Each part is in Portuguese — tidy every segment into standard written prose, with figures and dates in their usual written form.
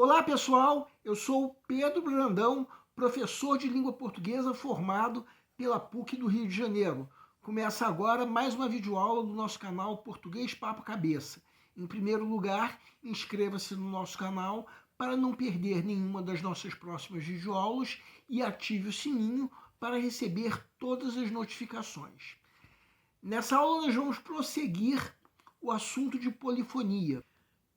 Olá pessoal, eu sou o Pedro Brandão, professor de língua portuguesa formado pela PUC do Rio de Janeiro. Começa agora mais uma videoaula do nosso canal Português Papo Cabeça. Em primeiro lugar, inscreva-se no nosso canal para não perder nenhuma das nossas próximas videoaulas e ative o sininho para receber todas as notificações. Nessa aula nós vamos prosseguir o assunto de polifonia.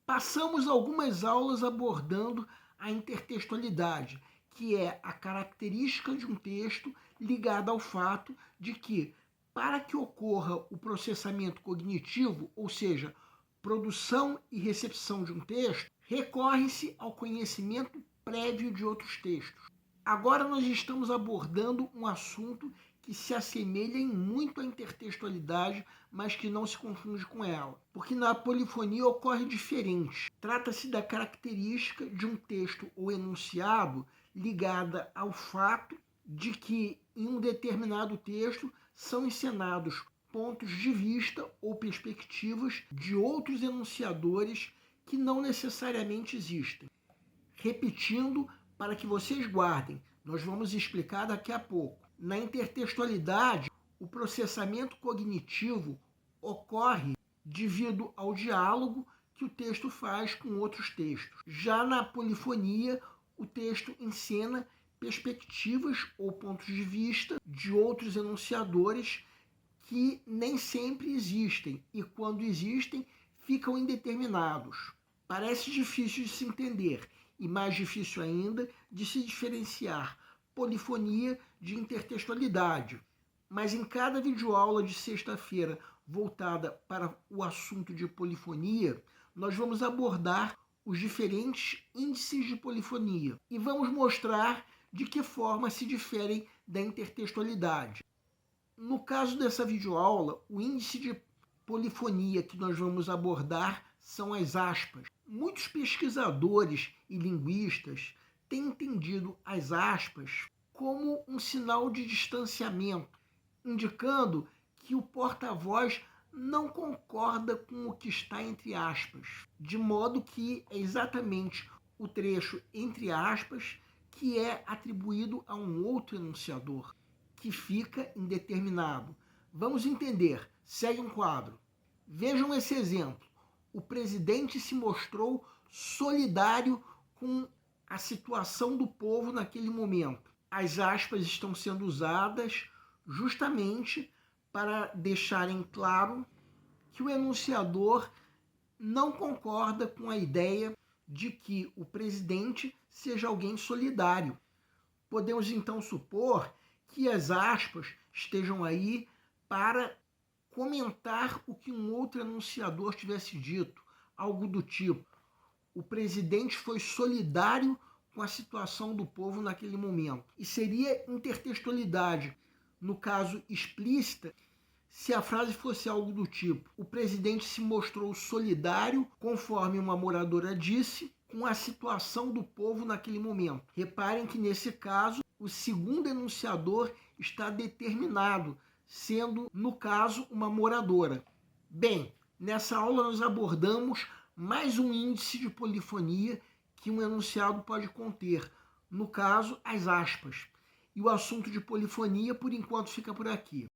Passamos algumas aulas abordando a intertextualidade, que é a característica de um texto ligada ao fato de que, para que ocorra o processamento cognitivo, ou seja, produção e recepção de um texto, recorre-se ao conhecimento prévio de outros textos. Agora nós estamos abordando um assunto que se assemelha em muito à intertextualidade, mas que não se confunde com ela. Porque na polifonia ocorre diferente. Trata-se da característica de um texto ou enunciado ligada ao fato de que em um determinado texto são encenados pontos de vista ou perspectivas de outros enunciadores que não necessariamente existem. Repetindo, para que vocês guardem, nós vamos explicar daqui a pouco. Na intertextualidade, o processamento cognitivo ocorre devido ao diálogo que o texto faz com outros textos. Já na polifonia, o texto encena perspectivas ou pontos de vista de outros enunciadores que nem sempre existem e, quando existem, ficam indeterminados. Parece difícil de se entender e mais difícil ainda de se diferenciar polifonia de intertextualidade. Mas em cada videoaula de sexta-feira voltada para o assunto de polifonia, nós vamos abordar os diferentes índices de polifonia e vamos mostrar de que forma se diferem da intertextualidade. No caso dessa videoaula, o índice de polifonia que nós vamos abordar são as aspas. Muitos pesquisadores e linguistas têm entendido as aspas como um sinal de distanciamento, indicando que o porta-voz não concorda com o que está entre aspas, de modo que é exatamente o trecho entre aspas que é atribuído a um outro enunciador, que fica indeterminado. Vamos entender. Segue um quadro. Vejam esse exemplo. O presidente se mostrou solidário com a situação do povo naquele momento. As aspas estão sendo usadas justamente para deixarem claro que o enunciador não concorda com a ideia de que o presidente seja alguém solidário. Podemos então supor que as aspas estejam aí para comentar o que um outro enunciador tivesse dito, algo do tipo: o presidente foi solidário com a situação do povo naquele momento. E seria intertextualidade, no caso explícita, se a frase fosse algo do tipo: o presidente se mostrou solidário, conforme uma moradora disse, com a situação do povo naquele momento. Reparem que nesse caso o segundo enunciador está determinado, sendo, no caso, uma moradora. Bem, nessa aula nós abordamos mais um índice de polifonia que um enunciado pode conter, no caso, as aspas. E o assunto de polifonia, por enquanto, fica por aqui.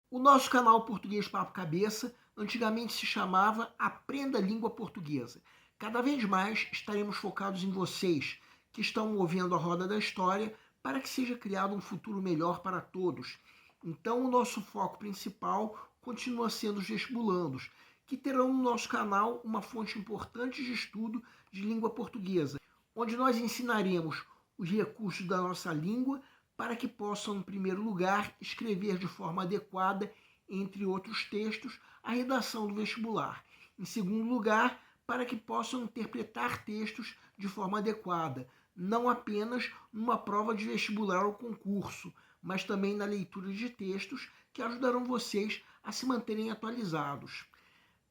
O nosso canal Português Papo Cabeça antigamente se chamava Aprenda a Língua Portuguesa. Cada vez mais estaremos focados em vocês, que estão movendo a roda da história para que seja criado um futuro melhor para todos. Então, o nosso foco principal continua sendo os vestibulandos, que terão no nosso canal uma fonte importante de estudo de língua portuguesa, onde nós ensinaremos os recursos da nossa língua para que possam, em primeiro lugar, escrever de forma adequada, entre outros textos, a redação do vestibular. Em segundo lugar, para que possam interpretar textos de forma adequada, não apenas numa prova de vestibular ou concurso, mas também na leitura de textos que ajudarão vocês a se manterem atualizados.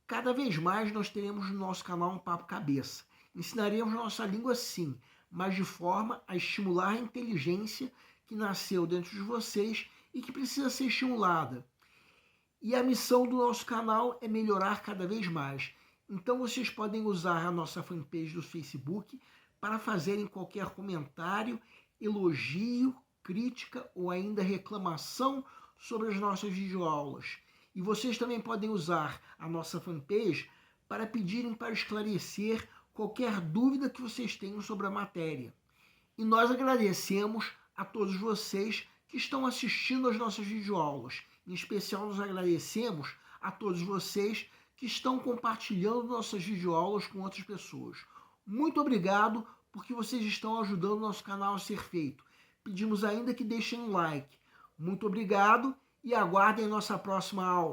Cada vez mais nós teremos no nosso canal um Papo Cabeça. Ensinaremos nossa língua sim, mas de forma a estimular a inteligência que nasceu dentro de vocês e que precisa ser estimulada. E a missão do nosso canal é melhorar cada vez mais. Então vocês podem usar a nossa fanpage do Facebook para fazerem qualquer comentário, elogio, crítica ou ainda reclamação sobre as nossas videoaulas. E vocês também podem usar a nossa fanpage para pedirem para esclarecer qualquer dúvida que vocês tenham sobre a matéria. E nós agradecemos a todos vocês que estão assistindo às nossas videoaulas. Em especial, nós agradecemos a todos vocês que estão compartilhando nossas videoaulas com outras pessoas. Muito obrigado, porque vocês estão ajudando o nosso canal a ser feito. Pedimos ainda que deixem um like. Muito obrigado e aguardem nossa próxima aula.